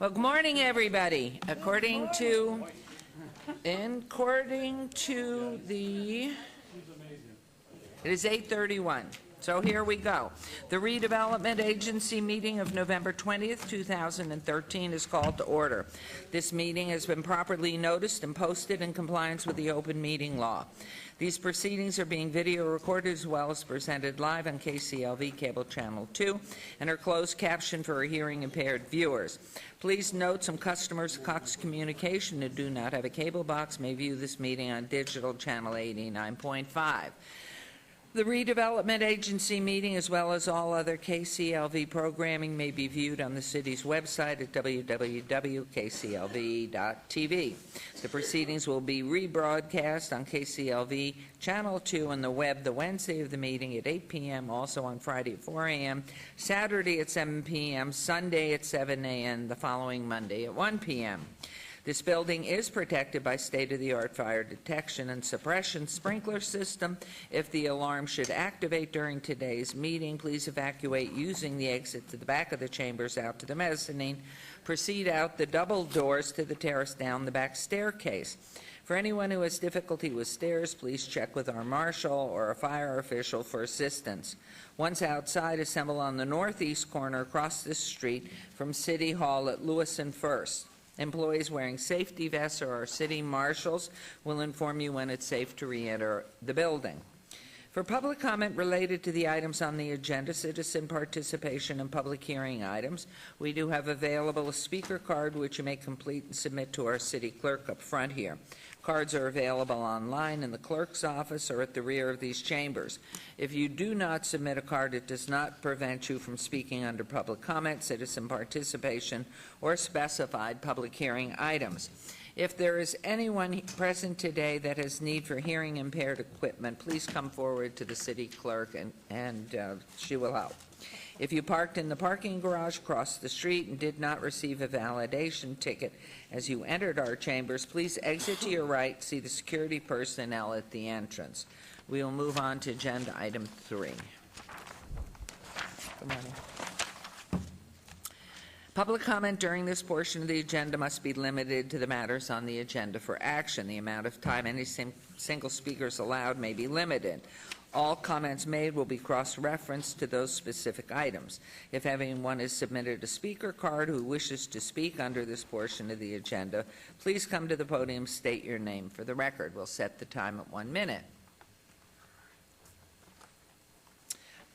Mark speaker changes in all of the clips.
Speaker 1: Well, good morning, everybody. According to the, it is 8:31. So here we go. The Redevelopment Agency meeting of November 20th, 2013 is called to order. This meeting has been properly noticed and posted in compliance with the open meeting law. These proceedings are being video recorded as well as presented live on KCLV Cable Channel 2 and are closed captioned for hearing impaired viewers. Please note some customers of Cox Communication who do not have a cable box may view this meeting on digital channel 89.5. The Redevelopment Agency meeting, as well as all other KCLV programming, may be viewed on the city's website at www.kclv.tv. The proceedings will be rebroadcast on KCLV Channel 2 and the web the Wednesday of the meeting at 8 p.m., also on Friday at 4 a.m., Saturday at 7 p.m., Sunday at 7 a.m., the following Monday at 1 p.m. This building is protected by state-of-the-art fire detection and suppression sprinkler system. If the alarm should activate during today's meeting, please evacuate using the exit to the back of the chambers out to the mezzanine. Proceed out the double doors to the terrace down the back staircase. For anyone who has difficulty with stairs, please check with our marshal or a fire official for assistance. Once outside, assemble on the northeast corner across the street from City Hall at Lewis and First. Employees wearing safety vests or our city marshals will inform you when it's safe to re-enter the building. For public comment related to the items on the agenda, citizen participation and public hearing items, we do have available a speaker card which you may complete and submit to our city clerk up front here. Cards are available online in the clerk's office or at the rear of these chambers. If you do not submit a card, it does not prevent you from speaking under public comment, citizen participation, or specified public hearing items. If there is anyone present today that has need for hearing impaired equipment, please come forward to the city clerk and she will help. If you parked in the parking garage across the street and did not receive a validation ticket as you entered our chambers, please exit to your right, see the security personnel at the entrance. We will move on to agenda item 3. Good morning. Public comment during this portion of the agenda must be limited to the matters on the agenda for action. The amount of time any single speaker is allowed may be limited. All comments made will be cross-referenced to those specific items. If anyone has submitted a speaker card who wishes to speak under this portion of the agenda, please come to the podium, state your name for the record. We'll set the time at 1 minute.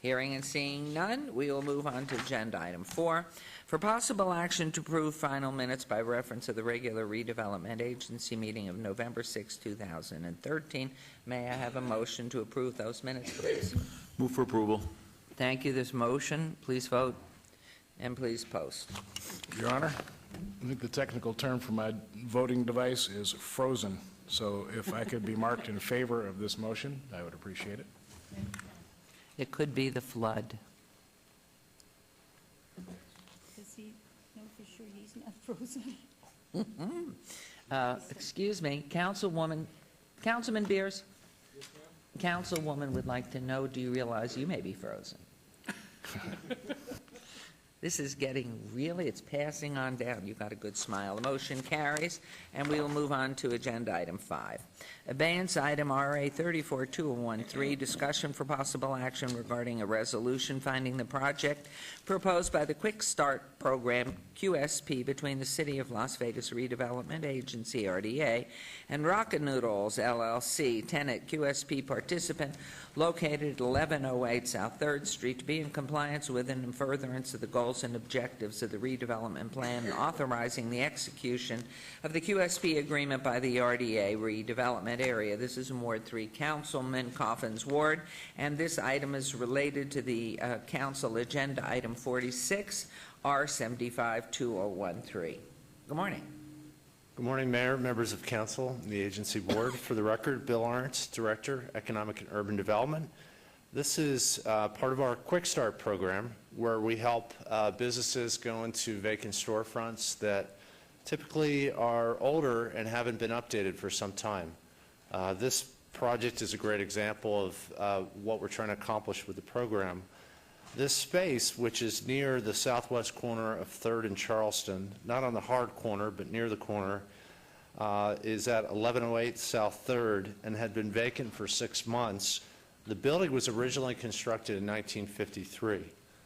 Speaker 1: Hearing and seeing none, we will move on to agenda item 4. For possible action to approve final minutes by reference to the regular Redevelopment Agency meeting of November 6, 2013, may I have a motion to approve those minutes, please?
Speaker 2: Move for approval.
Speaker 1: Thank you. This motion, please vote and please post.
Speaker 3: Your Honor, I think the technical term for my voting device is frozen. So if I could be marked in favor of this motion, I would appreciate it.
Speaker 1: It could be the flood.
Speaker 4: Does he know for sure he's not frozen?
Speaker 1: Excuse me, Councilman Beers?
Speaker 3: Yes,
Speaker 1: Councilwoman would like to know, do you realize you may be frozen? This is getting really, it's passing on down. You've got a good smile. The motion carries, and we will move on to agenda item 5. Abeyance item RA 34-2013, discussion for possible action regarding a resolution finding the project proposed by the Quick Start Program, QSP, between the City of Las Vegas Redevelopment Agency, RDA, and Rocket Noodles, LLC, tenant QSP participant, located at 1108 South 3rd Street, to be in compliance with and in furtherance of the goals and objectives of the redevelopment plan and authorizing the execution of the QSP agreement by the RDA redevelopment area. This is in Ward 3, Councilman Coffin's ward, and this item is related to the council agenda item 46, R75-2013. Good morning.
Speaker 5: Good morning, Mayor, members of council, and the agency board. For the record, Bill Arntz, Director, Economic and Urban Development. This is part of our Quick Start program where we help businesses go into vacant storefronts that typically are older and haven't been updated for some time. This project is a great example of what we're trying to accomplish with the program. This space, which is near the southwest corner of 3rd and Charleston, not on the hard corner, but near the corner, is at 1108 South 3rd and had been vacant for 6 months. The building was originally constructed in 1953.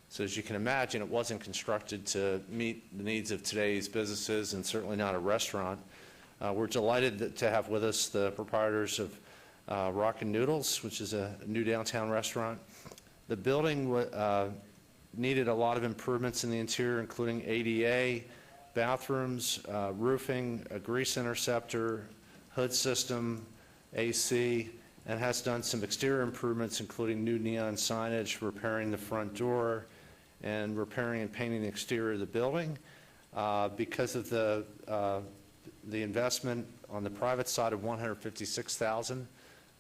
Speaker 5: So as you can imagine, it wasn't constructed to meet the needs of today's businesses and certainly not a restaurant. We're delighted to have with us the proprietors of Rockin' Noodles, which is a new downtown restaurant. The building needed a lot of improvements in the interior, including ADA, bathrooms, roofing, a grease interceptor, hood system, AC, and has done some exterior improvements, including new neon signage, repairing the front door, and repairing and painting the exterior of the building. Because of the investment on the private side of $156,000,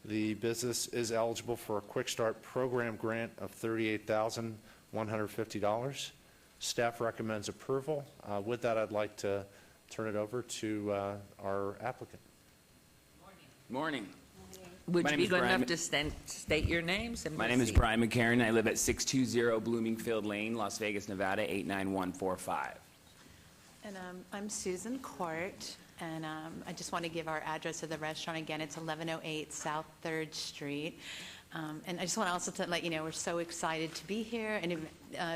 Speaker 5: the business is eligible for a Quick Start program grant of $38,150. Staff recommends approval. With that, I'd like to turn it over to our applicant.
Speaker 2: Morning.
Speaker 1: Would
Speaker 2: My
Speaker 1: you
Speaker 2: name
Speaker 1: be
Speaker 2: is
Speaker 1: good
Speaker 2: Brian
Speaker 1: enough to state your names? And
Speaker 2: My name is
Speaker 1: proceed?
Speaker 2: Brian McCarron. I live at 620 Bloomingfield Lane, Las Vegas, Nevada, 89145.
Speaker 6: And I'm Susan Court, and I just want to give our address of the restaurant again. It's 1108 South 3rd Street. And I just want to also to let you know we're so excited to be here and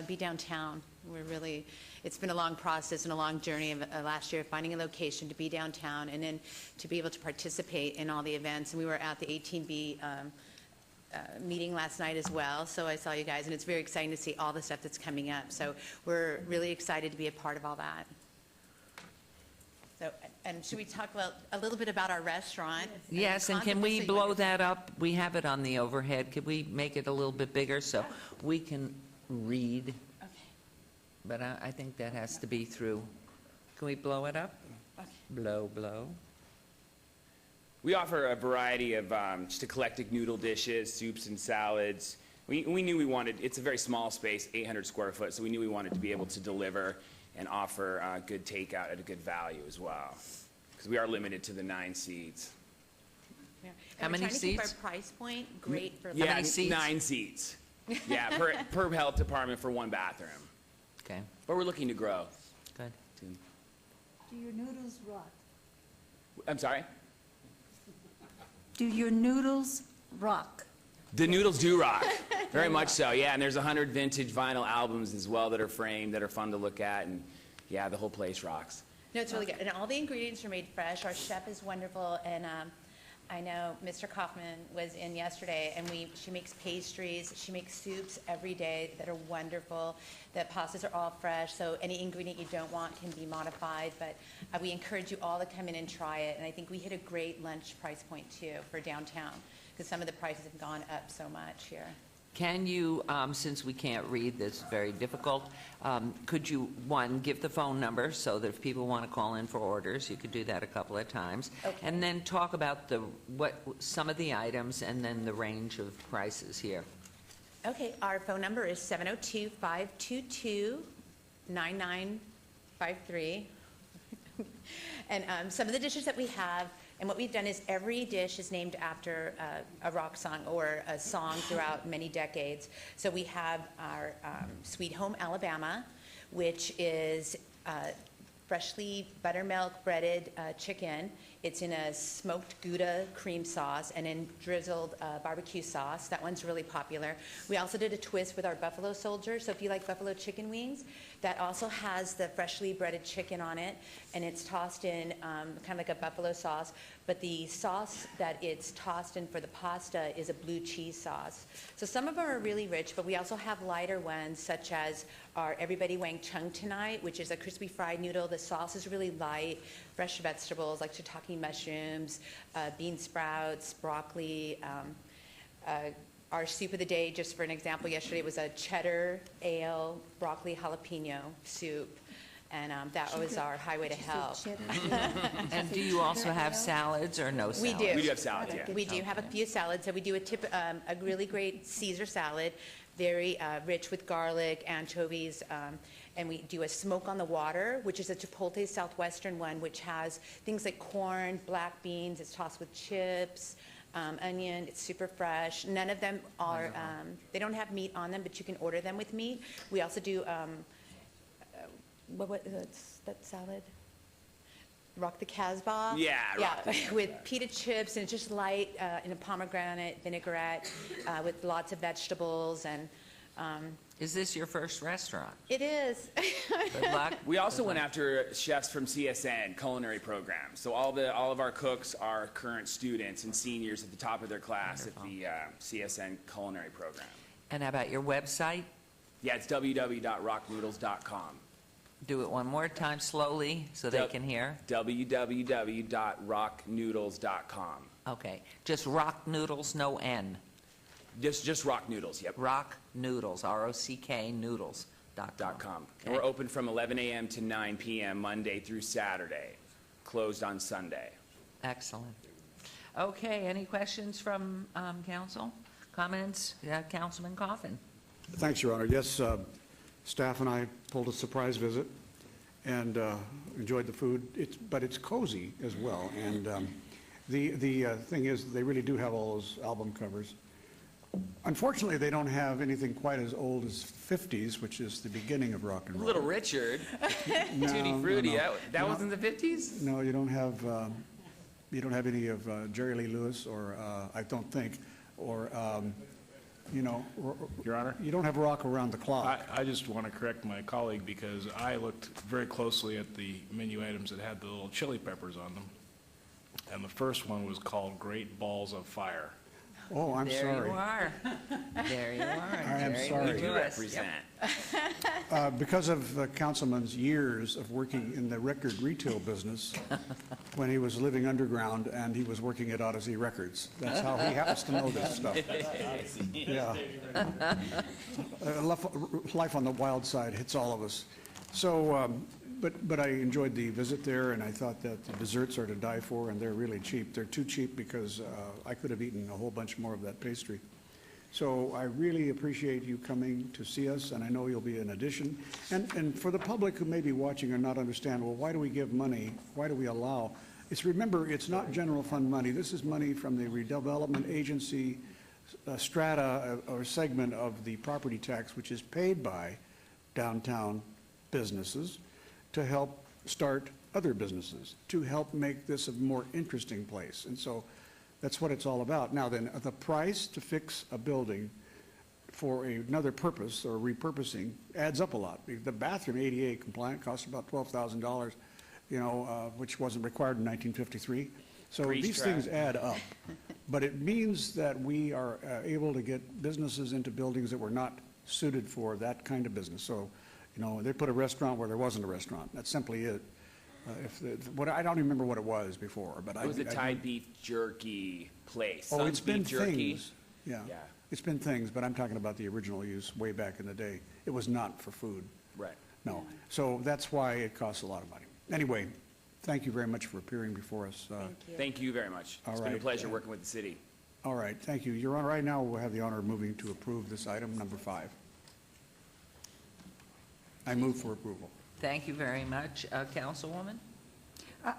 Speaker 6: be downtown. It's been a long process and a long journey of last year finding a location to be downtown and then to be able to participate in all the events. And we were at the 18B meeting last night as well, so I saw you guys, and it's very exciting to see all the stuff that's coming up. So we're really excited to be a part of all that. So, and should we talk about a little bit about our restaurant?
Speaker 1: Yes, and can we blow that up? We have it on the overhead. Could we make it a little bit bigger so we can read?
Speaker 6: Okay.
Speaker 1: But I think that has to be through. Can we blow it up?
Speaker 6: Okay.
Speaker 1: Blow, blow.
Speaker 2: We offer a variety of just eclectic noodle dishes, soups and salads. We knew we wanted, it's a very small space, 800 square foot, so we knew we wanted to be able to deliver and offer good takeout at a good value as well, because we are limited to the 9 seats.
Speaker 6: Yeah.
Speaker 1: How
Speaker 6: And
Speaker 1: many
Speaker 6: we're trying to keep
Speaker 1: seats?
Speaker 6: our price point great for
Speaker 2: Yeah,
Speaker 1: many seats?
Speaker 2: 9 seats. Yeah, per health department for 1 bathroom.
Speaker 1: Okay,
Speaker 2: But we're looking to grow.
Speaker 1: good.
Speaker 4: Do your noodles rot?
Speaker 2: I'm sorry?
Speaker 4: Do your noodles rock?
Speaker 2: The noodles do rock, very much so, yeah, and there's 100 vintage vinyl albums as well that are framed, that are fun to look at, and yeah, the whole place rocks.
Speaker 6: No, it's really good. And all the ingredients are made fresh. Our chef is wonderful. And I know Mr. Kaufman was in yesterday, and she makes pastries. She makes soups every day that are wonderful. The pastas are all fresh, so any ingredient you don't want can be modified. But we encourage you all to come in and try it. And I think we hit a great lunch price point, too, for downtown, because some of the prices have gone up so much here.
Speaker 1: Can you, since we can't read this, very difficult, could you, one, give the phone number so that if people want to call in for orders, you could do that a couple of times.
Speaker 6: Okay.
Speaker 1: And then talk about some of the items and then the range of prices here.
Speaker 6: Okay, our phone number is 702-522-9953. And some of the dishes that we have, and what we've done is every dish is named after a rock song or a song throughout many decades. So we have our Sweet Home Alabama, which is freshly buttermilk breaded chicken. It's in a smoked Gouda cream sauce and in drizzled barbecue sauce. That one's really popular. We also did a twist with our Buffalo Soldier. So if you like buffalo chicken wings, that also has the freshly breaded chicken on it, and it's tossed in kind of like a buffalo sauce. But the sauce that it's tossed in for the pasta is a blue cheese sauce. So some of them are really rich, but we also have lighter ones, such as our Everybody Wang Chung Tonight, which is a crispy fried noodle. The sauce is really light, fresh vegetables like shiitake mushrooms, bean sprouts, broccoli. Our soup of the day, just for an example, yesterday was a cheddar ale broccoli jalapeno soup, and that was our highway to hell.
Speaker 1: And do you also have salads or no salads?
Speaker 6: We do.
Speaker 2: We do have salads, yeah.
Speaker 6: We do have a few salads. So we do a really great Caesar salad, very rich with garlic, anchovies, and we do a smoke on the water, which is a Chipotle Southwestern one, which has things like corn, black beans. It's tossed with chips. onion, it's super fresh. None of them are, they don't have meat on them, but you can order them with meat. We also do, that's that salad? Rock the Casbah?
Speaker 2: Yeah,
Speaker 6: Yeah, with pita chips, and it's just light, in a pomegranate vinaigrette, with lots of vegetables, and
Speaker 1: Is this your first restaurant?
Speaker 6: it is.
Speaker 1: Good luck.
Speaker 2: We also went after chefs from CSN culinary programs. So all of our cooks are current students and seniors at the top of their class at the CSN culinary program.
Speaker 1: And how about your website?
Speaker 2: Yeah, it's www.rocknoodles.com.
Speaker 1: Do it one more time slowly so they can hear.
Speaker 2: www.rocknoodles.com.
Speaker 1: Okay, just Rock Noodles, no N.
Speaker 2: Just Rock Noodles, yep.
Speaker 1: Rock Noodles, R-O-C-K, noodles.com.
Speaker 2: .com.
Speaker 1: Okay.
Speaker 2: And we're open from 11 a.m. to 9 p.m. Monday through Saturday, closed on Sunday.
Speaker 1: Excellent. Okay, any questions from council? Comments? Councilman Coffin?
Speaker 7: Thanks, Your Honor. Yes, staff and I pulled a surprise visit and enjoyed the food, but it's cozy as well. And the thing is, they really do have all those album covers. Unfortunately, they don't have anything quite as old as 50s, which is the beginning of rock and roll.
Speaker 2: Little Richard,
Speaker 7: No,
Speaker 2: Tutti
Speaker 7: no,
Speaker 2: Frutti,
Speaker 7: no.
Speaker 2: that
Speaker 7: No.
Speaker 2: was in the 50s?
Speaker 7: No, you don't have any of Jerry Lee Lewis, or I don't think, or
Speaker 3: Your Honor?
Speaker 7: you don't have rock around the clock.
Speaker 3: I just want to correct my colleague because I looked very closely at the menu items that had the little chili peppers on them. And the first one was called Great Balls of Fire.
Speaker 7: Oh, I'm
Speaker 1: There
Speaker 7: sorry.
Speaker 1: you are. There you are.
Speaker 7: I am
Speaker 1: Jerry
Speaker 7: sorry.
Speaker 1: Lee
Speaker 2: We
Speaker 1: Lewis.
Speaker 2: represent.
Speaker 7: Because of the councilman's years of working in the record retail business, when he was living underground and he was working at Odyssey Records. That's how he happens to know this stuff. Yeah. Life on the wild side hits all of us. So, but I enjoyed the visit there, and I thought that the desserts are to die for, and they're really cheap. They're too cheap because I could have eaten a whole bunch more of that pastry. So I really appreciate you coming to see us, and I know you'll be an addition. And for the public who may be watching and not understand, well, why do we give money? Why do we allow? Remember, it's not general fund money. This is money from the redevelopment agency strata or segment of the property tax, which is paid by downtown businesses to help start other businesses, to help make this a more interesting place. And so that's what it's all about. Now then, the price to fix a building for another purpose or repurposing adds up a lot. The bathroom, ADA compliant, costs about $12,000, which wasn't required in 1953. So
Speaker 2: Grease
Speaker 7: these
Speaker 2: trap.
Speaker 7: things add up. But it means that we are able to get businesses into buildings that were not suited for that kind of business. So, they put a restaurant where there wasn't a restaurant. That's simply it. I don't remember what it was before, but
Speaker 2: It was a Thai beef jerky place.
Speaker 7: Oh,
Speaker 2: Son's
Speaker 7: it's been
Speaker 2: Beef Jerky.
Speaker 7: things. Yeah.
Speaker 2: Yeah.
Speaker 7: It's been things, but I'm talking about the original use way back in the day. It was not for food.
Speaker 2: Right.
Speaker 7: No. So that's why it costs a lot of money. Anyway, thank you very much for appearing before us.
Speaker 2: Thank you very much.
Speaker 7: All
Speaker 2: It's been a
Speaker 7: right.
Speaker 2: pleasure working with the city.
Speaker 7: All right, thank you. Your Honor, right now, we'll have the honor of moving to approve this item, number 5. I move for approval.
Speaker 1: Thank you very much. Councilwoman?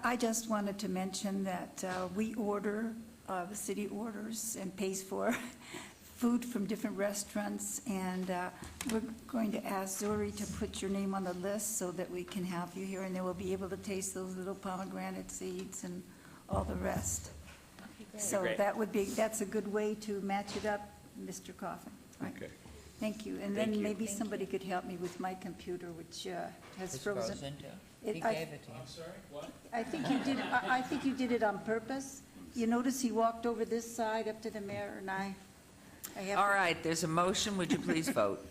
Speaker 4: I just wanted to mention that we order, the city orders and pays for food from different restaurants, and we're going to ask Zuri to put your name on the list so that we can have you here, and then we'll be able to taste those little pomegranate seeds and all the rest. So
Speaker 2: Great.
Speaker 4: that's a good way to match it up, Mr. Coffin. Right.
Speaker 7: Okay.
Speaker 4: Thank you. And
Speaker 2: Thank
Speaker 4: then
Speaker 2: you.
Speaker 4: maybe somebody could help me with my computer, which has frozen.
Speaker 1: He
Speaker 4: It- I-
Speaker 1: gave it to you.
Speaker 4: I think you did, I think you did it on purpose. You notice he walked over this side up to the mayor, and I have.
Speaker 1: All right, there's a motion. Would you please vote?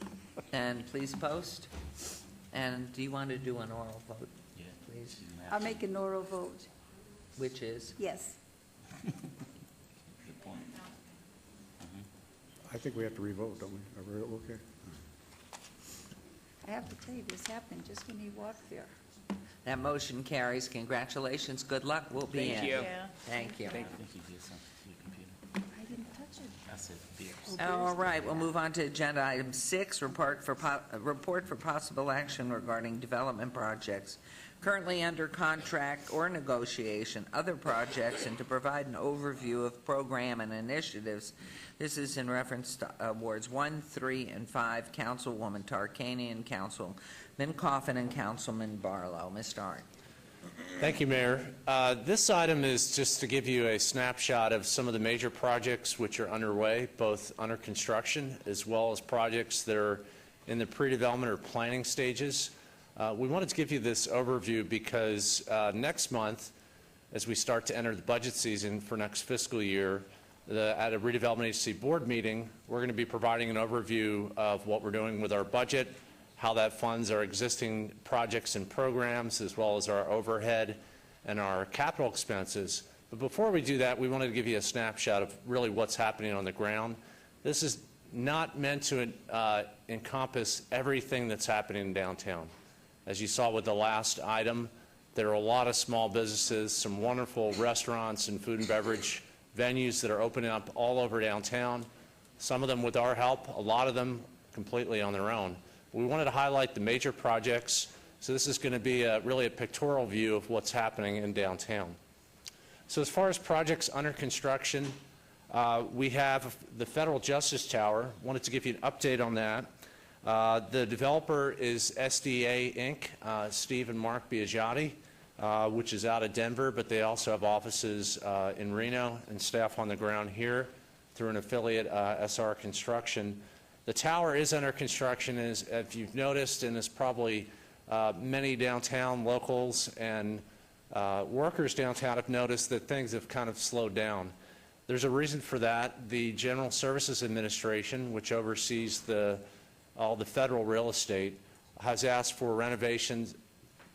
Speaker 1: And please post. And do you want to do an oral vote? Yeah. Please,
Speaker 4: I'll make an oral vote.
Speaker 1: which is?
Speaker 4: Yes.
Speaker 7: I think we have to revote, don't we? Are we okay?
Speaker 4: I have to tell you, this happened just when he walked there.
Speaker 1: That motion carries. Congratulations. Good luck. We'll be in.
Speaker 2: Thank you.
Speaker 1: Thank you.
Speaker 2: Thank
Speaker 4: I didn't touch it.
Speaker 8: massive beers.
Speaker 1: All right, we'll move on to agenda item 6, report for possible action regarding development projects currently under contract or negotiation, other projects, and to provide an overview of program and initiatives. This is in reference to Wards 1, 3, and 5, Councilwoman Tarkanian, Councilman Coffin, and Councilman Barlow. Mr. Art.
Speaker 5: Thank you, Mayor. This item is just to give you a snapshot of some of the major projects which are underway, both under construction as well as projects that are in the pre-development or planning stages. We wanted to give you this overview because next month, as we start to enter the budget season for next fiscal year, at a Redevelopment Agency Board meeting, we're going to be providing an overview of what we're doing with our budget, how that funds our existing projects and programs, as well as our overhead and our capital expenses. But before we do that, we wanted to give you a snapshot of really what's happening on the ground. This is not meant to encompass everything that's happening in downtown. As you saw with the last item, there are a lot of small businesses, some wonderful restaurants and food and beverage venues that are opening up all over downtown, some of them with our help, a lot of them completely on their own. We wanted to highlight the major projects, so this is going to be really a pictorial view of what's happening in downtown. So as far as projects under construction, we have the Federal Justice Tower. Wanted to give you an update on that. The developer is SDA Inc., Steve and Mark Biagiotti, which is out of Denver, but they also have offices in Reno and staff on the ground here through an affiliate, SR Construction. The tower is under construction, as if you've noticed, and as probably many downtown locals and workers downtown have noticed, that things have kind of slowed down. There's a reason for that. The General Services Administration, which oversees all the federal real estate, has asked for renovations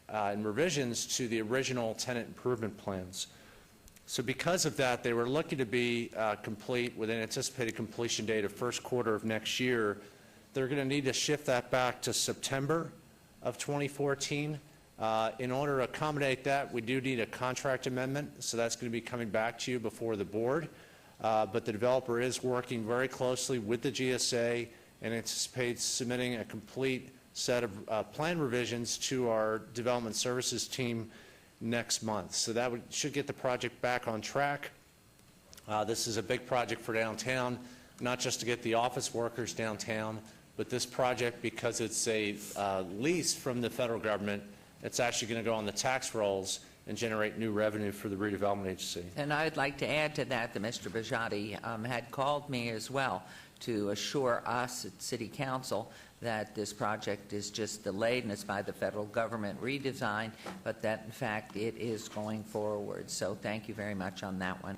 Speaker 5: and revisions to the original tenant improvement plans. So because of that, they were looking to be complete with an anticipated completion date of first quarter of next year. They're going to need to shift that back to September of 2014. In order to accommodate that, we do need a contract amendment, so that's going to be coming back to you before the board. But the developer is working very closely with the GSA and anticipates submitting a complete set of plan revisions to our development services team next month. So that should get the project back on track. This is a big project for downtown, not just to get the office workers downtown, but this project, because it's a lease from the federal government, it's actually going to go on the tax rolls and generate new revenue for the redevelopment agency.
Speaker 1: And I'd like to add to that Mr. Biagiotti had called me as well to assure us at City Council that this project is just delayed and it's by the federal government redesign, but that in fact it is going forward. So thank you very much on that one.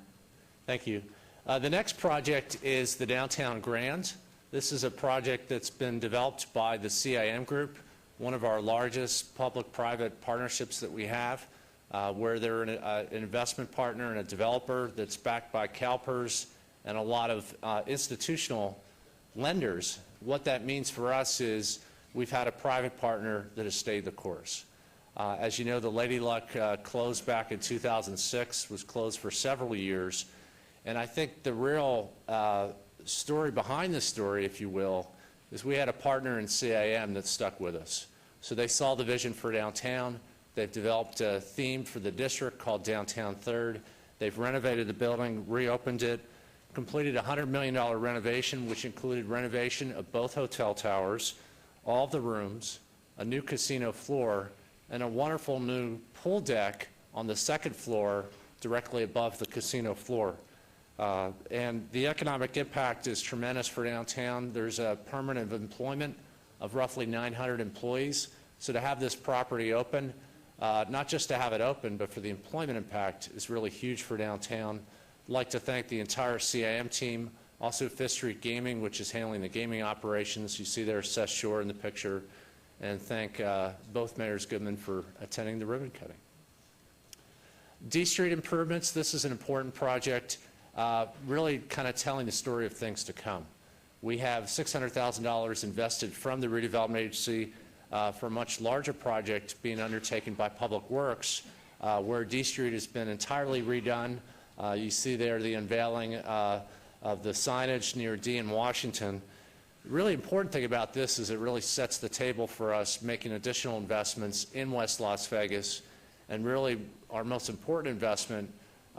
Speaker 5: Thank you. The next project is the Downtown Grand. This is a project that's been developed by the CIM Group, one of our largest public-private partnerships that we have, where they're an investment partner and a developer that's backed by CalPERS and a lot of institutional lenders. What that means for us is we've had a private partner that has stayed the course. As you know, the Lady Luck closed back in 2006, was closed for several years, and I think the real story behind the story, if you will, is we had a partner in CIM that stuck with us. So they saw the vision for downtown. They've developed a theme for the district called Downtown Third. They've renovated the building, reopened it, completed a $100 million renovation, which included renovation of both hotel towers, all of the rooms, a new casino floor, and a wonderful new pool deck on the second floor directly above the casino floor. And the economic impact is tremendous for downtown. There's a permanent employment of roughly 900 employees. So to have this property open, not just to have it open, but for the employment impact is really huge for downtown. I'd like to thank the entire CIM team, also Fifth Street Gaming, which is handling the gaming operations. You see there Seth Shore in the picture, and thank both Mayors Goodman for attending the ribbon cutting. D Street improvements, this is an important project, really kind of telling the story of things to come. We have $600,000 invested from the redevelopment agency for a much larger project being undertaken by Public Works, where D Street has been entirely redone. You see there the unveiling of the signage near D in Washington. The really important thing about this is it really sets the table for us making additional investments in West Las Vegas, and really our most important investment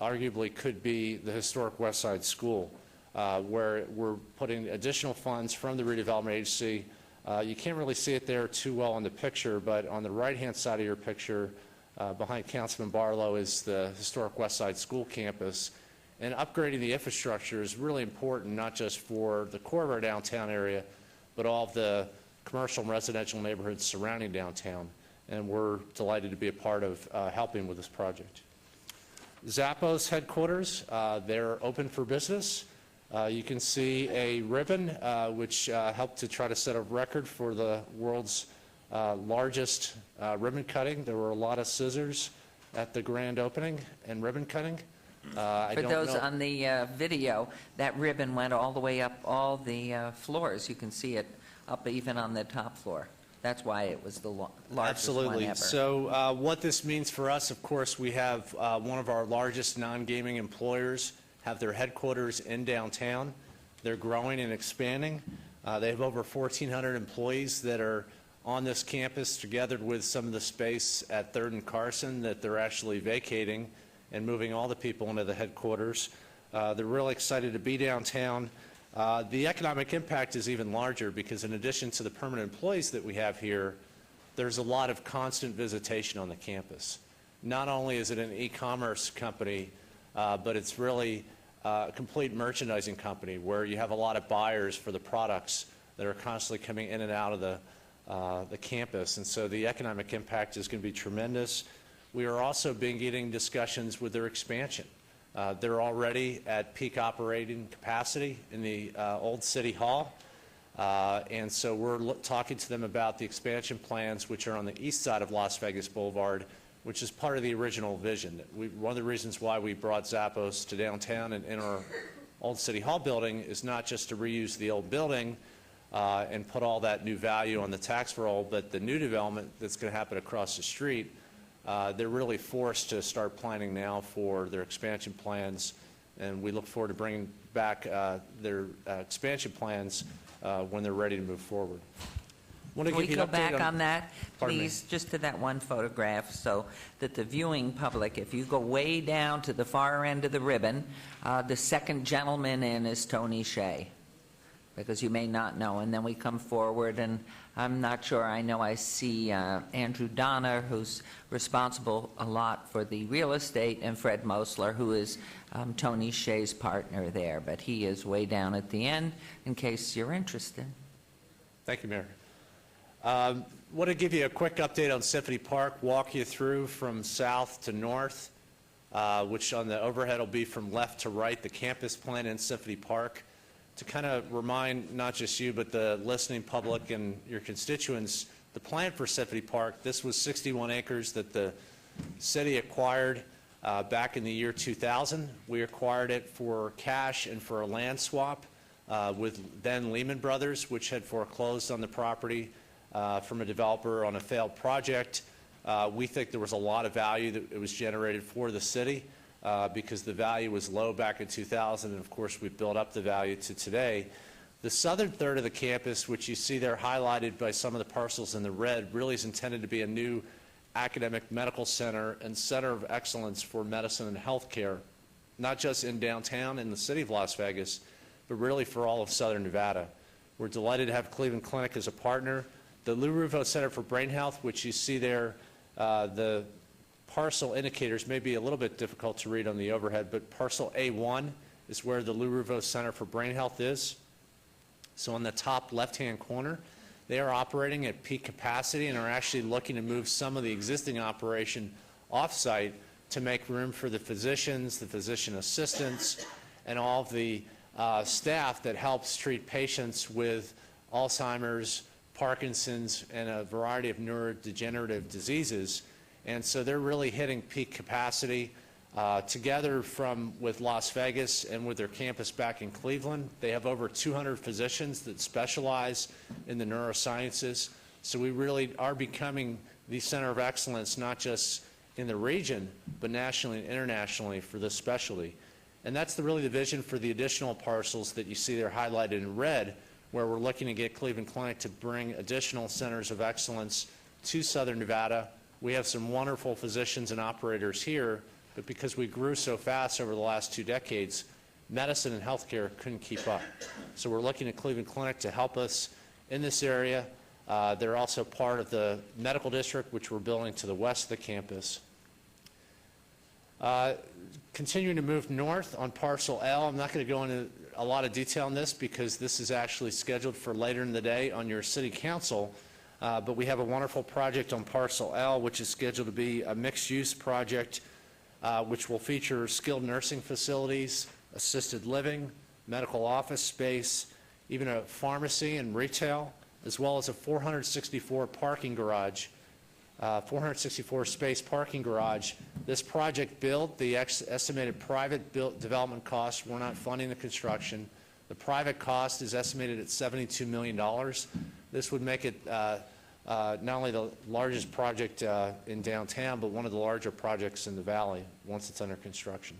Speaker 5: arguably could be the historic West Side School, where we're putting additional funds from the Redevelopment Agency. You can't really see it there too well in the picture, but on the right-hand side of your picture, behind Councilman Barlow, is the historic West Side School campus. And upgrading the infrastructure is really important, not just for the core of our downtown area, but all of the commercial and residential neighborhoods surrounding downtown. And we're delighted to be a part of helping with this project. Zappos headquarters, they're open for business. You can see a ribbon which helped to try to set a record for the world's largest ribbon cutting. There were a lot of scissors at the grand opening and ribbon cutting.
Speaker 1: For those on the video, that ribbon went all the way up all the floors. You can see it up even on the top floor. That's why it was the largest one
Speaker 5: Absolutely.
Speaker 1: ever.
Speaker 5: So what this means for us, of course, we have one of our largest non-gaming employers have their headquarters in downtown. They're growing and expanding. They have over 1,400 employees that are on this campus, together with some of the space at 3rd and Carson that they're actually vacating and moving all the people into the headquarters. They're really excited to be downtown. The economic impact is even larger because in addition to the permanent employees that we have here, there's a lot of constant visitation on the campus. Not only is it an e-commerce company, but it's really a complete merchandising company where you have a lot of buyers for the products that are constantly coming in and out of the campus. And so the economic impact is going to be tremendous. We are also beginning discussions with their expansion. They're already at peak operating capacity in the old City Hall. And so we're talking to them about the expansion plans, which are on the east side of Las Vegas Boulevard, which is part of the original vision. One of the reasons why we brought Zappos to downtown and in our old City Hall building is not just to reuse the old building and put all that new value on the tax roll, but the new development that's going to happen across the street. They're really forced to start planning now for their expansion plans, and we look forward to bringing back their expansion plans when they're ready to move forward.
Speaker 1: Can we go back on that,
Speaker 5: Pardon me.
Speaker 1: please, just to that one photograph, so that the viewing public, if you go way down to the far end of the ribbon, the second gentleman in is Tony Shea, because you may not know. And then we come forward, and I'm not sure, I know I see Andrew Donner, who's responsible a lot for the real estate, and Fred Mosler, who is Tony Shea's partner there, but he is way down at the end, in case you're interested.
Speaker 5: Thank you, Mayor. Want to give you a quick update on Symphony Park, walk you through from south to north, which on the overhead will be from left to right, the campus plan in Symphony Park, to kind of remind not just you, but the listening public and your constituents, the plan for Symphony Park. This was 61 acres that the city acquired back in the year 2000. We acquired it for cash and for a land swap with then Lehman Brothers, which had foreclosed on the property from a developer on a failed project. We think there was a lot of value that was generated for the city because the value was low back in 2000, and of course we've built up the value to today. The southern third of the campus, which you see there highlighted by some of the parcels in the red, really is intended to be a new academic medical center and center of excellence for medicine and healthcare, not just in downtown in the city of Las Vegas, but really for all of southern Nevada. We're delighted to have Cleveland Clinic as a partner. The Lou Ruvo Center for Brain Health, which you see there, the parcel indicators may be a little bit difficult to read on the overhead, but parcel A1 is where the Lou Ruvo Center for Brain Health is. So on the top left-hand corner, they are operating at peak capacity and are actually looking to move some of the existing operation off-site to make room for the physicians, the physician assistants, and all of the staff that helps treat patients with Alzheimer's, Parkinson's, and a variety of neurodegenerative diseases. And so they're really hitting peak capacity together with Las Vegas and with their campus back in Cleveland. They have over 200 physicians that specialize in the neurosciences. So we really are becoming the center of excellence, not just in the region, but nationally and internationally for this specialty. And that's really the vision for the additional parcels that you see there highlighted in red, where we're looking to get Cleveland Clinic to bring additional centers of excellence to Southern Nevada. We have some wonderful physicians and operators here, but because we grew so fast over the last 2 decades, medicine and healthcare couldn't keep up. So we're looking at Cleveland Clinic to help us in this area. They're also part of the medical district, which we're building to the west of the campus. Continuing to move north on Parcel L, I'm not going to go into a lot of detail on this because this is actually scheduled for later in the day on your city council, but we have a wonderful project on Parcel L, which is scheduled to be a mixed-use project, which will feature skilled nursing facilities, assisted living, medical office space, even a pharmacy and retail, as well as a 464 parking garage, 464 space parking garage. This project built the estimated private development cost. We're not funding the construction. The private cost is estimated at $72 million. This would make it not only the largest project in downtown, but one of the larger projects in the valley once it's under construction.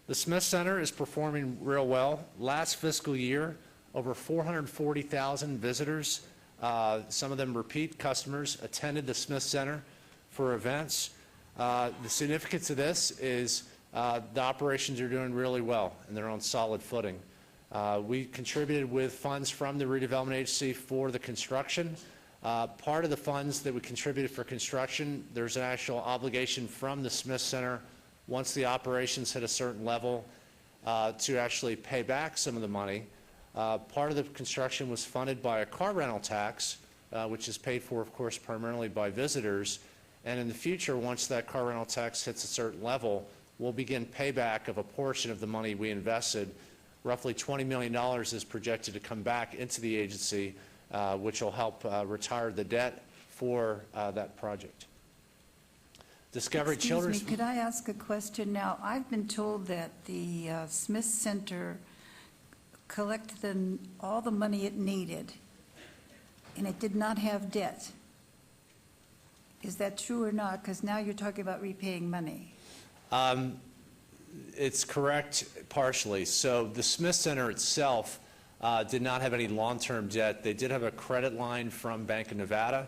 Speaker 5: The Smith Center is performing real well. Last fiscal year, over 440,000 visitors, some of them repeat customers, attended the Smith Center for events. The significance of this is the operations are doing really well and they're on solid footing. We contributed with funds from the Redevelopment Agency for the construction. Part of the funds that we contributed for construction, there's an actual obligation from the Smith Center once the operations hit a certain level to actually pay back some of the money. Part of the construction was funded by a car rental tax, which is paid for, of course, primarily by visitors. And in the future, once that car rental tax hits a certain level, we'll begin payback of a portion of the money we invested. Roughly $20 million is projected to come back into the agency, which will help retire the debt for that project. Discovery Children's...
Speaker 4: Excuse me, could I ask a question now? I've been told that the Smith Center collected all the money it needed, and it did not have debt. Is that true or not? Because now you're talking about repaying money.
Speaker 5: It's correct partially. So the Smith Center itself did not have any long-term debt. They did have a credit line from Bank of Nevada,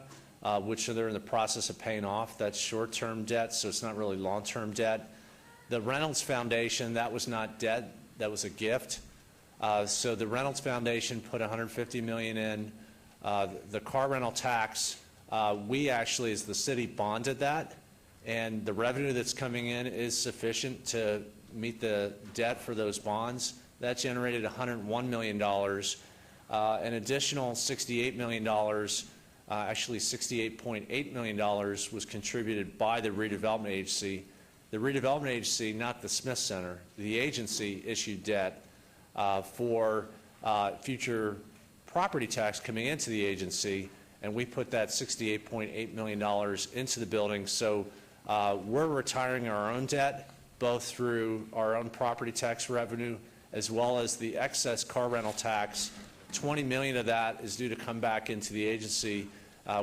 Speaker 5: which they're in the process of paying off. That's short-term debt, so it's not really long-term debt. The Reynolds Foundation, that was not debt, that was a gift. So the Reynolds Foundation put $150 million in. The car rental tax, we actually, as the city, bonded that, and the revenue that's coming in is sufficient to meet the debt for those bonds. That generated $101 million. An additional $68 million, actually $68.8 million, was contributed by the Redevelopment Agency. The Redevelopment Agency, not the Smith Center, the agency issued debt for future property tax coming into the agency, and we put that $68.8 million into the building. So we're retiring our own debt, both through our own property tax revenue as well as the excess car rental tax. $20 million of that is due to come back into the agency,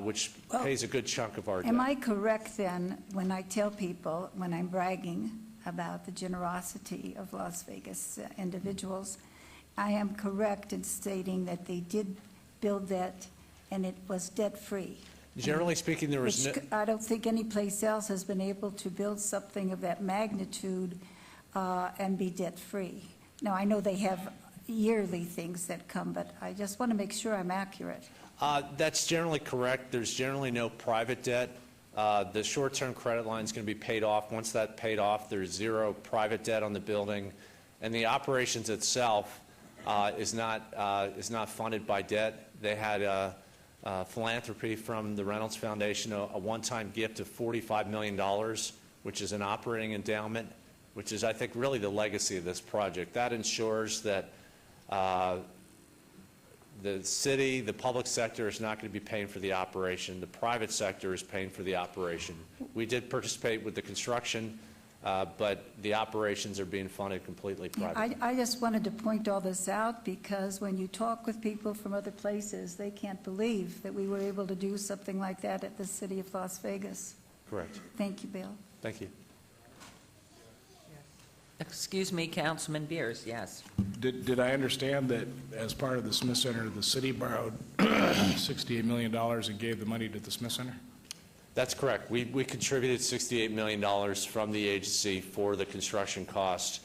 Speaker 5: which pays a good chunk of our debt.
Speaker 4: Am I correct then when I tell people, when I'm bragging about the generosity of Las Vegas individuals, I am correct in stating that they did build that and it was debt-free?
Speaker 5: Generally speaking, there was no...
Speaker 4: I don't think any place else has been able to build something of that magnitude and be debt-free. Now, I know they have yearly things that come, but I just want to make sure I'm accurate.
Speaker 5: That's generally correct. There's generally no private debt. The short-term credit line is going to be paid off. Once that's paid off, there's zero private debt on the building, and the operations itself is not funded by debt. They had philanthropy from the Reynolds Foundation, a one-time gift of $45 million, which is an operating endowment, which is, I think, really the legacy of this project. That ensures that the city, the public sector, is not going to be paying for the operation. The private sector is paying for the operation. We did participate with the construction, but the operations are being funded completely privately.
Speaker 4: I just wanted to point all this out because when you talk with people from other places, they can't believe that we were able to do something like that at the city of Las Vegas.
Speaker 5: Correct.
Speaker 4: Thank you, Bill.
Speaker 5: Thank you.
Speaker 1: Excuse me, Councilman Beers, yes.
Speaker 3: Did I understand that as part of the Smith Center, the city borrowed $68 million and gave the money to the Smith Center?
Speaker 5: That's correct. We contributed $68 million from the agency for the construction cost,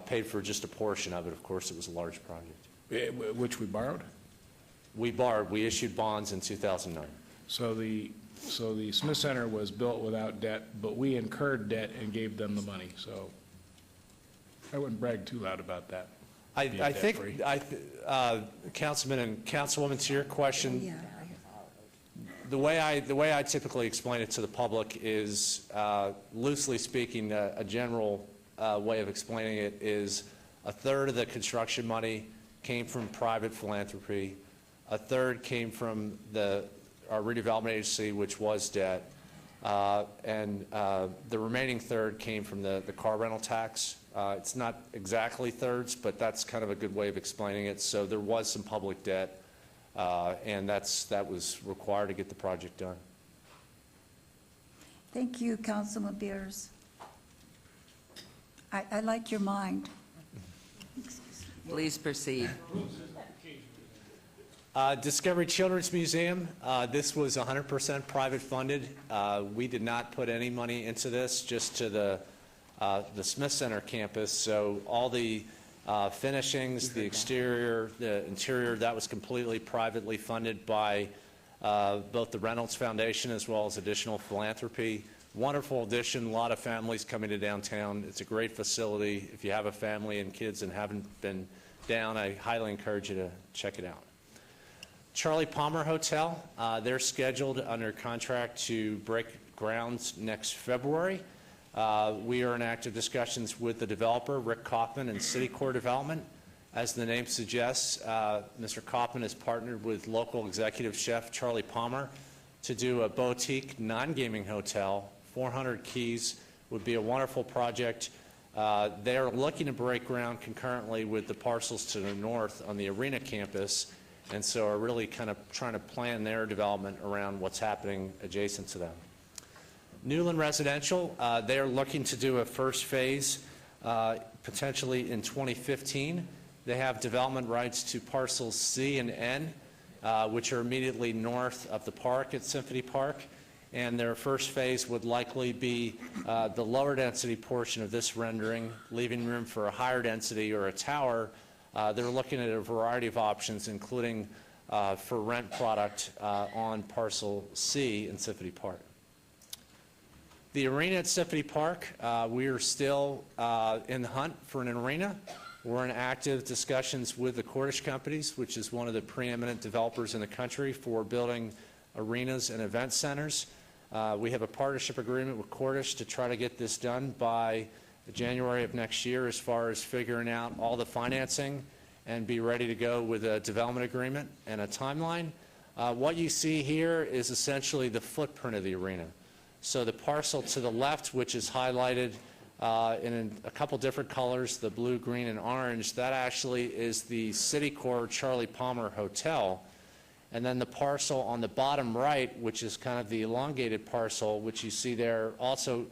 Speaker 5: paid for just a portion of it. Of course, it was a large project.
Speaker 3: Which we borrowed?
Speaker 5: We borrowed. We issued bonds in 2009.
Speaker 3: So the Smith Center was built without debt, but we incurred debt and gave them the money, so I wouldn't brag too loud about that.
Speaker 5: I
Speaker 3: being
Speaker 5: think,
Speaker 3: debt-free.
Speaker 5: Councilman and Councilwoman, to your question, the way I typically explain it to the public is, loosely speaking, a general way of explaining it is a third of the construction money came from private philanthropy, a third came from our redevelopment agency, which was debt, and the remaining third came from the car rental tax. It's not exactly thirds, but that's kind of a good way of explaining it. So there was some public debt, and that was required to get the project done.
Speaker 4: Thank you, Councilman Beers. I like your mind.
Speaker 1: Please proceed.
Speaker 5: Discovery Children's Museum, this was 100% private funded. We did not put any money into this, just to the Smith Center campus. So all the finishings, the exterior, the interior, that was completely privately funded by both the Reynolds Foundation as well as additional philanthropy. Wonderful addition, a lot of families coming to downtown. It's a great facility. If you have a family and kids and haven't been down, I highly encourage you to check it out. Charlie Palmer Hotel, they're scheduled under contract to break grounds next February. We are in active discussions with the developer, Rick Kaufman, and City Core Development. As the name suggests, Mr. Kaufman has partnered with local executive chef Charlie Palmer to do a boutique non-gaming hotel. 400 keys would be a wonderful project. They're looking to break ground concurrently with the parcels to the north on the arena campus, and so are really kind of trying to plan their development around what's happening adjacent to them. Newland Residential, they're looking to do a first phase potentially in 2015. They have development rights to parcels C and N, which are immediately north of the park at Symphony Park. And their first phase would likely be the lower density portion of this rendering, leaving room for a higher density or a tower. They're looking at a variety of options, including for rent product on parcel C in Symphony Park. The arena at Symphony Park, we are still in the hunt for an arena. We're in active discussions with the Cordish Companies, which is one of the preeminent developers in the country for building arenas and event centers. We have a partnership agreement with Cordish to try to get this done by January of next year, as far as figuring out all the financing and be ready to go with a development agreement and a timeline. What you see here is essentially the footprint of the arena. So the parcel to the left, which is highlighted in a couple different colors, the blue, green, and orange, that actually is the City Core Charlie Palmer Hotel. And then the parcel on the bottom right, which is kind of the elongated parcel, which you see there also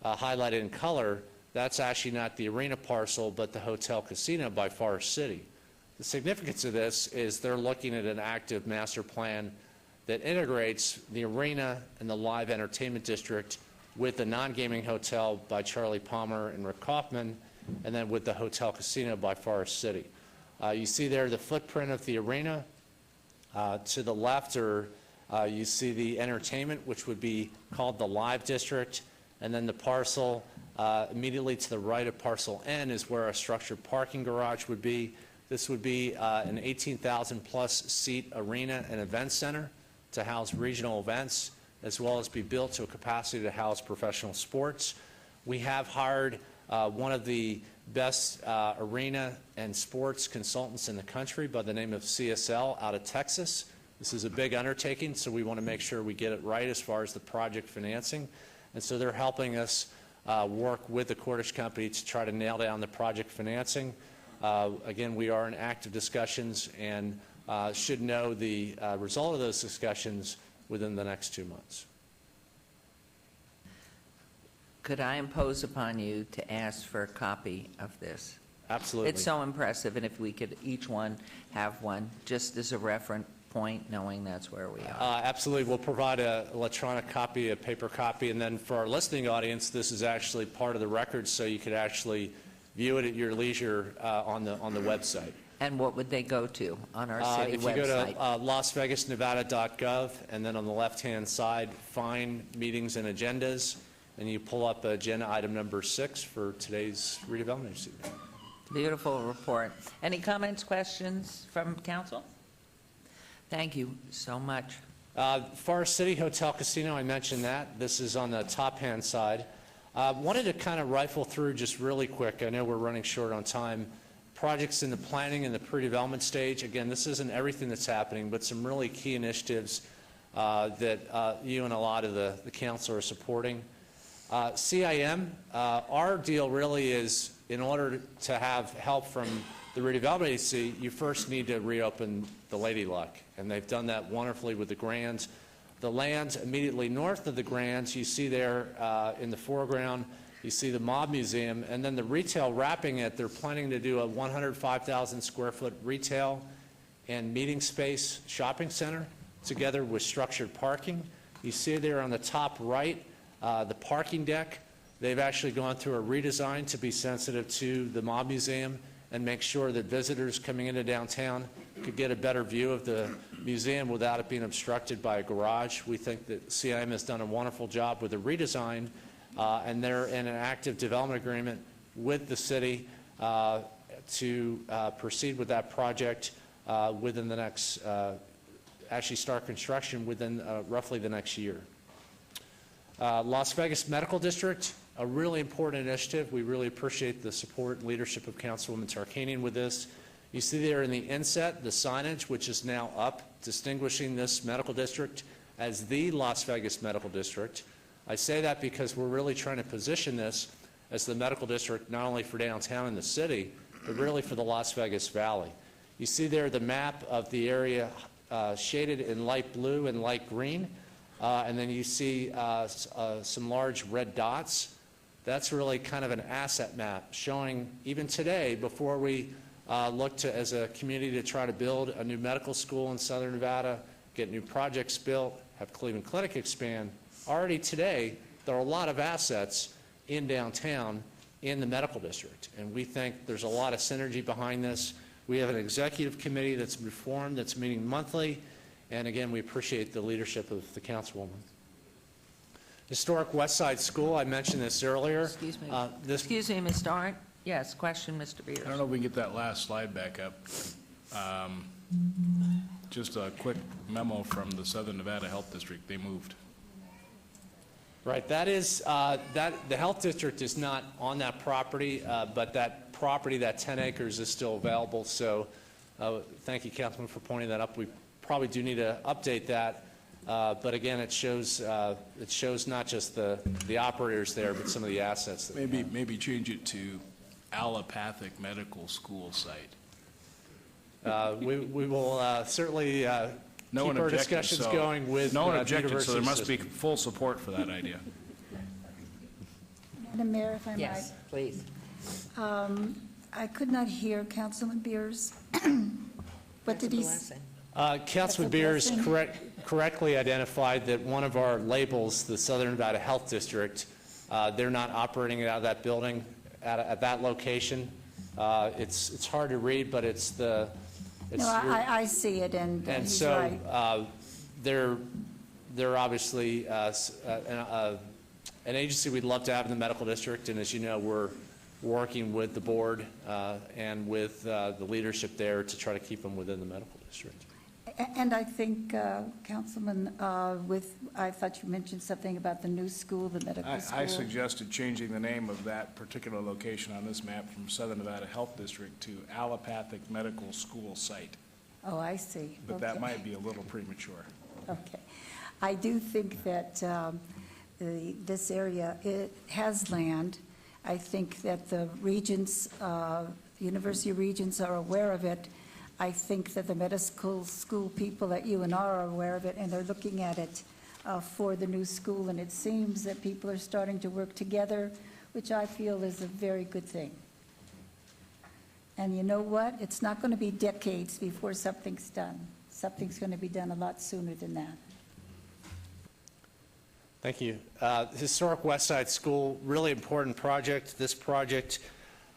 Speaker 5: highlighted in color, that's actually not the arena parcel, but the Hotel Casino by Forest City. The significance of this is they're looking at an active master plan that integrates the arena and the live entertainment district with the non-gaming hotel by Charlie Palmer and Rick Kaufman, and then with the Hotel Casino by Forest City. You see there the footprint of the arena. To the left you see the entertainment, which would be called the live district, and then the parcel immediately to the right of parcel N is where a structured parking garage would be. This would be an 18,000 plus seat arena and event center to house regional events, as well as be built to a capacity to house professional sports. We have hired one of the best arena and sports consultants in the country by the name of CSL out of Texas. This is a big undertaking, so we want to make sure we get it right as far as the project financing. And so they're helping us work with the Cordish Company to try to nail down the project financing. Again, we are in active discussions and should know the result of those discussions within the next 2 months.
Speaker 1: Could I impose upon you to ask for a copy of this?
Speaker 5: Absolutely.
Speaker 1: It's so impressive, and if we could each one have one, just as a reference point, knowing that's where we are.
Speaker 5: Absolutely. We'll provide an electronic copy, a paper copy, and then for our listening audience, this is actually part of the record, so you could actually view it at your leisure on the website.
Speaker 1: And what would they go to on our city
Speaker 5: If you
Speaker 1: website?
Speaker 5: go to lasvegasnevada.gov, and then on the left-hand side, find meetings and agendas, and you pull up agenda item number 6 for today's redevelopment agency.
Speaker 1: Beautiful report. Any comments, questions from council? Thank you so much.
Speaker 5: Forest City Hotel Casino, I mentioned that. This is on the top-hand side. Wanted to kind of rifle through just really quick. I know we're running short on time. Projects in the planning and the pre-development stage. Again, this isn't everything that's happening, but some really key initiatives that you and a lot of the council are supporting. CIM, our deal really is, in order to have help from the redevelopment agency, you first need to reopen the Lady Luck, and they've done that wonderfully with the Grands. The lands immediately north of the Grands, you see there in the foreground, you see the Mob Museum, and then the retail wrapping it. They're planning to do a 105,000 square foot retail and meeting space shopping center together with structured parking. You see there on the top right, the parking deck. They've actually gone through a redesign to be sensitive to the Mob Museum and make sure that visitors coming into downtown could get a better view of the museum without it being obstructed by a garage. We think that CIM has done a wonderful job with the redesign, and they're in an active development agreement with the city to proceed with that project within the next, actually start construction within roughly the next year. Las Vegas Medical District, a really important initiative. We really appreciate the support and leadership of Councilwoman Tarkanian with this. You see there in the inset the signage, which is now up, distinguishing this medical district as the Las Vegas Medical District. I say that because we're really trying to position this as the medical district not only for downtown and the city, but really for the Las Vegas Valley. You see there the map of the area shaded in light blue and light green. And then you see some large red dots. That's really kind of an asset map showing even today, before we look to, as a community, to try to build a new medical school in Southern Nevada, get new projects built, have Cleveland Clinic expand. Already today, there are a lot of assets in downtown in the medical district. And we think there's a lot of synergy behind this. We have an executive committee that's been formed that's meeting monthly. And again, we appreciate the leadership of the councilwoman. Historic West Side School, I mentioned this earlier.
Speaker 1: Excuse me. Excuse me, Mr. Arndt. Yes, question, Mr. Beers.
Speaker 3: I don't know if we can get that last slide back up. Just a quick memo from the Southern Nevada Health District. They moved.
Speaker 5: Right, that is, the health district is not on that property, but that property, that 10 acres is still available. So thank you, Councilman, for pointing that up. We probably do need to update that. But again, it shows not just the operators there, but some of the assets. That
Speaker 3: Maybe change it to allopathic medical school site.
Speaker 5: we will certainly
Speaker 3: No one
Speaker 5: keep our
Speaker 3: objected,
Speaker 5: discussions
Speaker 3: so-
Speaker 5: going with
Speaker 3: No one
Speaker 5: the
Speaker 3: objected, so there
Speaker 5: university
Speaker 3: must be
Speaker 5: system.
Speaker 3: full support for that idea.
Speaker 4: Madam Mayor, if I might.
Speaker 1: Yes, please.
Speaker 4: I could not hear Councilman Beers. What did he say?
Speaker 5: Councilman Beers correctly identified that one of our labels, the Southern Nevada Health District, they're not operating it out of that building at that location. It's hard to read, but it's the.
Speaker 4: No, I see it, and
Speaker 5: And
Speaker 4: he's
Speaker 5: so
Speaker 4: right.
Speaker 5: they're obviously an agency we'd love to have in the medical district, and as you know, we're working with the board and with the leadership there to try to keep them within the medical district.
Speaker 4: And I think, Councilman, I thought you mentioned something about the new school, the medical school.
Speaker 3: I suggested changing the name of that particular location on this map from Southern Nevada Health District to Allopathic Medical School Site,
Speaker 4: Oh, I see.
Speaker 3: but that
Speaker 4: Okay.
Speaker 3: might be a little premature.
Speaker 4: Okay. I do think that this area, it has land. I think that the Regents, University of Regents are aware of it. I think that the medical school people at UNR are aware of it, and they're looking at it for the new school, and it seems that people are starting to work together, which I feel is a very good thing. And you know what? It's not going to be decades before something's done. Something's going to be done a lot sooner than that.
Speaker 5: Thank you. Historic West Side School, really important project. This project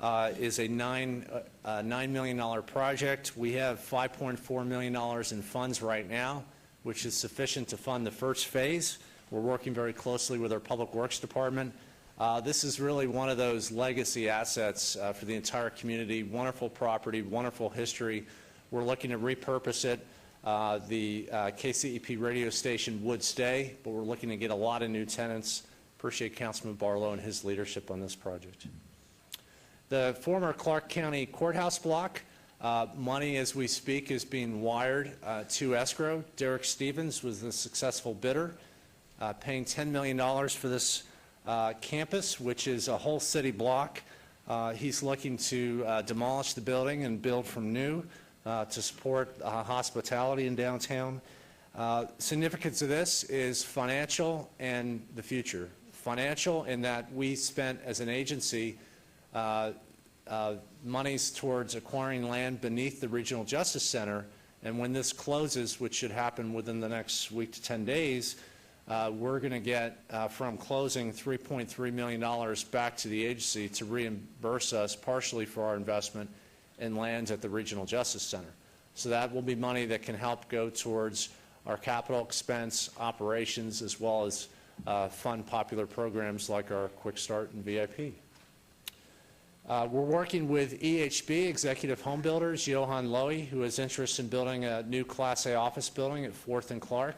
Speaker 5: is a $9 million project. We have $5.4 million in funds right now, which is sufficient to fund the first phase. We're working very closely with our Public Works Department. This is really one of those legacy assets for the entire community. Wonderful property, wonderful history. We're looking to repurpose it. The KCEP radio station would stay, but we're looking to get a lot of new tenants. Appreciate Councilman Barlow and his leadership on this project. The former Clark County Courthouse block, money as we speak is being wired to escrow. Derek Stevens was the successful bidder, paying $10 million for this campus, which is a whole city block. He's looking to demolish the building and build from new to support hospitality in downtown. Significance of this is financial and the future. Financial in that we spent as an agency monies towards acquiring land beneath the Regional Justice Center, and when this closes, which should happen within the next week to 10 days, we're going to get from closing $3.3 million back to the agency to reimburse us partially for our investment in lands at the Regional Justice Center. So that will be money that can help go towards our capital expense operations as well as fund popular programs like our Quick Start and VIP. We're working with EHB, Executive Home Builders, Johan Lowy, who has interest in building a new Class A office building at 4th and Clark.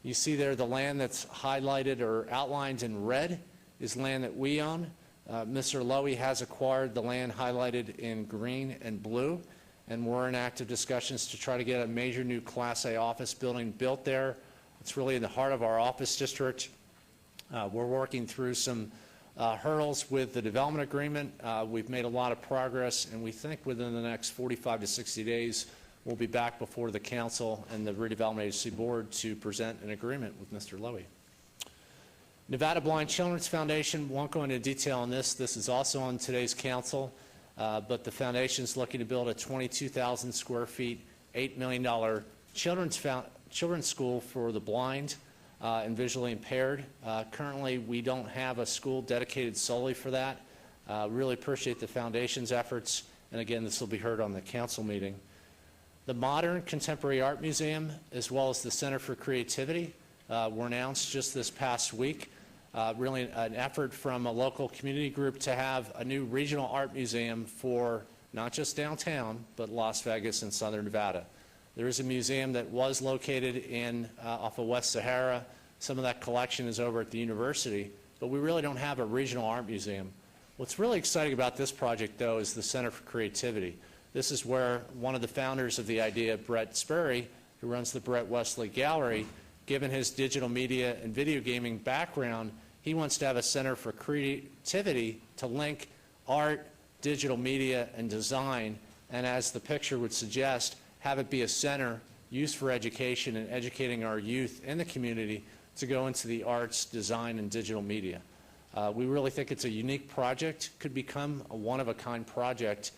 Speaker 5: You see there the land that's highlighted or outlined in red is land that we own. Mr. Lowy has acquired the land highlighted in green and blue, and we're in active discussions to try to get a major new Class A office building built there. It's really in the heart of our office district. We're working through some hurdles with the development agreement. We've made a lot of progress, and we think within the next 45 to 60 days, we'll be back before the council and the Redevelopment Agency Board to present an agreement with Mr. Lowy. Nevada Blind Children's Foundation, won't go into detail on this. This is also on today's council, but the foundation is looking to build a 22,000 square feet, $8 million children's school for the blind and visually impaired. Currently, we don't have a school dedicated solely for that. Really appreciate the foundation's efforts, and again, this will be heard on the council meeting. The Modern Contemporary Art Museum, as well as the Center for Creativity, were announced just this past week. Really an effort from a local community group to have a new regional art museum for not just downtown, but Las Vegas and Southern Nevada. There is a museum that was located in off of West Sahara. Some of that collection is over at the university, but we really don't have a regional art museum. What's really exciting about this project, though, is the Center for Creativity. This is where one of the founders of the idea, Brett Sperry, who runs the Brett Wesley Gallery, given his digital media and video gaming background, he wants to have a center for creativity to link art, digital media, and design, and as the picture would suggest, have it be a center used for education and educating our youth in the community to go into the arts, design, and digital media. We really think it's a unique project, could become a one-of-a-kind project,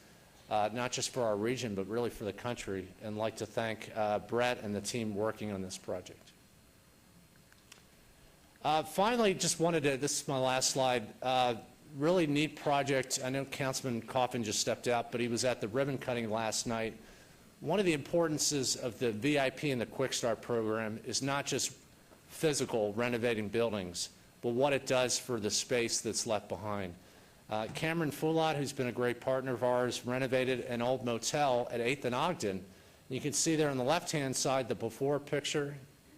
Speaker 5: not just for our region, but really for the country, and like to thank Brett and the team working on this project. Finally, just wanted to, this is my last slide, really neat project. I know Councilman Coffin just stepped out, but he was at the ribbon cutting last night. One of the importances of the VIP and the Quick Start program is not just physical renovating buildings, but what it does for the space that's left behind. Cameron Foulot, who's been a great partner of ours, renovated an old motel at 8th and Ogden. You can see there on the left-hand side the before picture,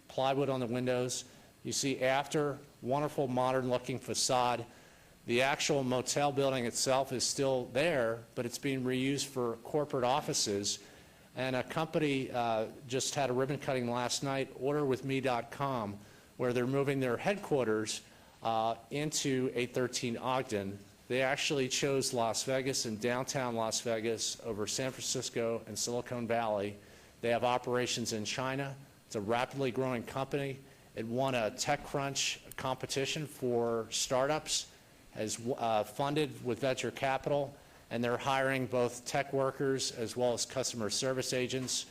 Speaker 5: plywood on the windows. You see after, wonderful modern-looking facade. The actual motel building itself is still there, but it's being reused for corporate offices. And a company just had a ribbon cutting last night, orderwithme.com, where they're moving their headquarters into 813 Ogden. They actually chose Las Vegas and downtown Las Vegas over San Francisco and Silicon Valley. They have operations in China. It's a rapidly growing company, It won a TechCrunch competition for startups, has funded with venture capital, and they're hiring both tech workers as well as customer service agents,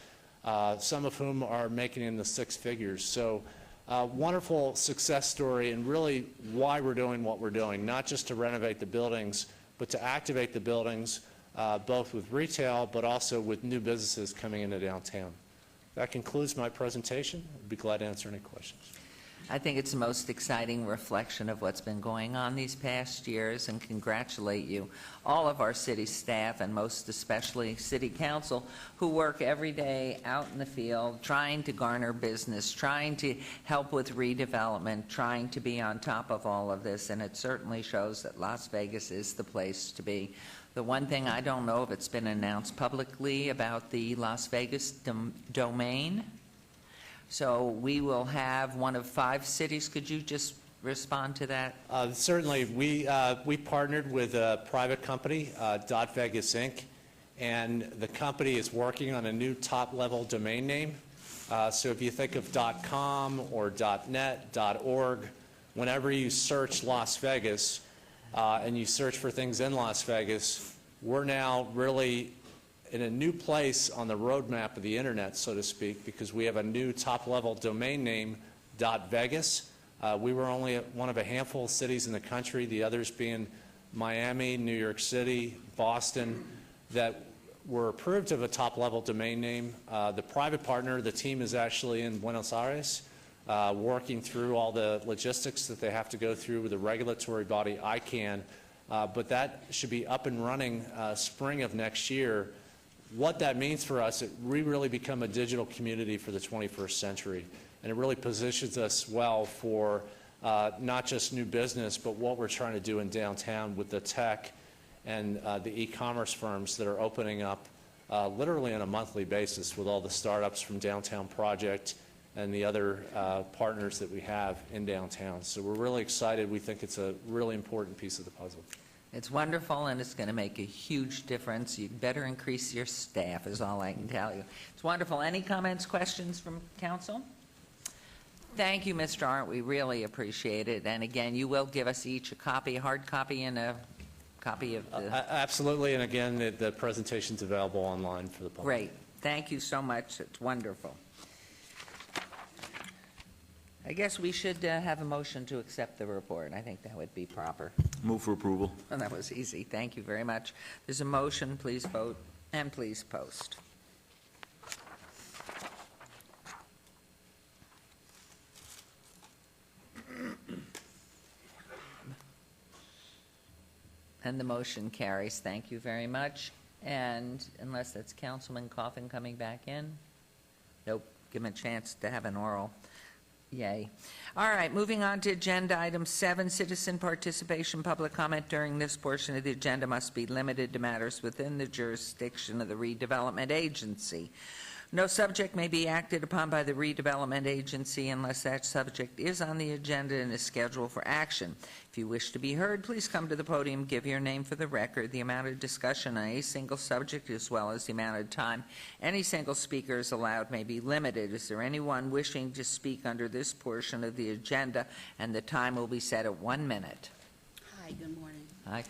Speaker 5: some of whom are making in the six figures. So wonderful success story, and really why we're doing what we're doing, not just to renovate the buildings, but to activate the buildings, both with retail, but also with new businesses coming into downtown. That concludes my presentation. I'd be glad to answer any questions.
Speaker 1: I think it's the most exciting reflection of what's been going on these past years, and congratulate you, all of our city staff, and most especially city council, who work every day out in the field trying to garner business, trying to help with redevelopment, trying to be on top of all of this, and it certainly shows that Las Vegas is the place to be. The one thing I don't know if it's been announced publicly about the Las Vegas domain. So we will have one of 5 cities. Could you just respond to that?
Speaker 5: Certainly. We partnered with a private company, .Vegas Inc., and the company is working on a new top-level domain name. So if you think of .com or .net, .org, whenever you search Las Vegas and you search for things in Las Vegas, we're now really in a new place on the roadmap of the internet, so to speak, because we have a new top-level domain name, .Vegas. We were only one of a handful of cities in the country, the others being Miami, New York City, Boston, that were approved of a top-level domain name. The private partner, the team is actually in Buenos Aires, working through all the logistics that they have to go through with the regulatory body, ICANN, but that should be up and running spring of next year. What that means for us, we really become a digital community for the 21st century, and it really positions us well for not just new business, but what we're trying to do in downtown with the tech and the e-commerce firms that are opening up literally on a monthly basis with all the startups from Downtown Project and the other partners that we have in downtown. So we're really excited. We think it's a really important piece of the puzzle.
Speaker 1: It's wonderful, and it's going to make a huge difference. You better increase your staff, is all I can tell you. It's wonderful. Any comments, questions from council? Thank you, Mr. Arndt. We really appreciate it. And again, you will give us each a copy, a hard copy, and a copy of the...
Speaker 5: Absolutely, and again, the presentation's available online for the public.
Speaker 1: Great. Thank you so much. It's wonderful. I guess we should have a motion to accept the report. I think that would be proper.
Speaker 8: Move for approval.
Speaker 1: And that was easy. Thank you very much. There's a motion. Please vote and please post. And the motion carries. Thank you very much. And unless that's Councilman Coffin coming back in? Nope. Give him a chance to have an oral. Yay. All right, moving on to agenda item 7, citizen participation. Public comment during this portion of the agenda must be limited to matters within the jurisdiction of the redevelopment agency. No subject may be acted upon by the redevelopment agency unless that subject is on the agenda and is scheduled for action. If you wish to be heard, please come to the podium, give your name for the record, the amount of discussion on a single subject, as well as the amount of time any single speaker is allowed may be limited. Is there anyone wishing to speak under this portion of the agenda? And the time will be set at 1 minute.
Speaker 9: Hi, good morning.
Speaker 1: Hi.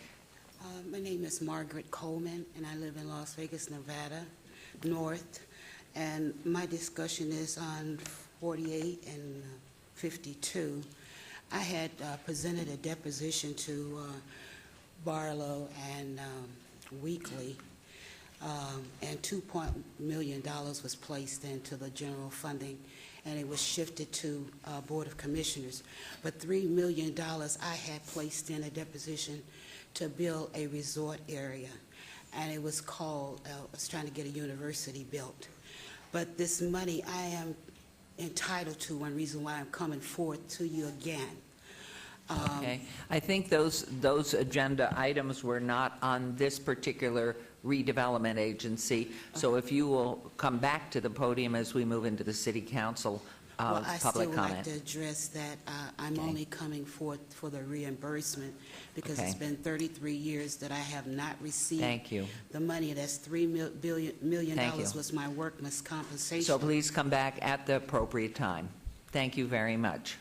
Speaker 9: My name is Margaret Coleman, and I live in Las Vegas, Nevada, North. And my discussion is on 48 and 52. I had presented a deposition to Barlow and Weekly, and $2 million was placed into the general funding, and it was shifted to Board of Commissioners. But $3 million I had placed in a deposition to build a resort area, and it was called, I was trying to get a university built. But this money I am entitled to, one reason why I'm coming forth to you again.
Speaker 1: Okay. I think those agenda items were not on this particular redevelopment agency. So if you will come back to the podium as we move into the city council
Speaker 9: Well, I
Speaker 1: public
Speaker 9: still
Speaker 1: comment.
Speaker 9: like to address that. I'm
Speaker 1: Okay.
Speaker 9: only coming forth for the reimbursement because it's
Speaker 1: Okay.
Speaker 9: been 33 years that I have not received
Speaker 1: Thank you.
Speaker 9: the money. That's $3 million
Speaker 1: Thank you.
Speaker 9: was my workman's compensation.
Speaker 1: So please come back at the appropriate time. Thank you very much.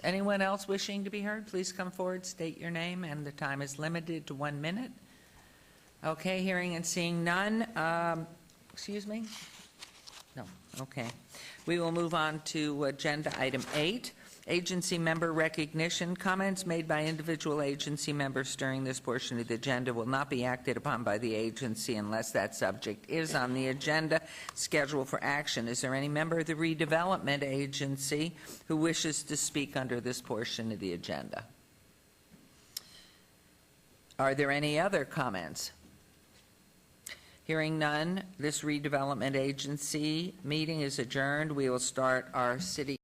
Speaker 1: Anyone else wishing to be heard, please come forward, state your name, and the time is limited to 1 minute. Okay, hearing and seeing none. Excuse me? No, okay. We will move on to agenda item 8, agency member recognition. Comments made by individual agency members during this portion of the agenda will not be acted upon by the agency unless that subject is on the agenda scheduled for action. Is there any member of the Redevelopment Agency who wishes to speak under this portion of the agenda? Are there any other comments? Hearing none, this Redevelopment Agency meeting is adjourned. We will start our city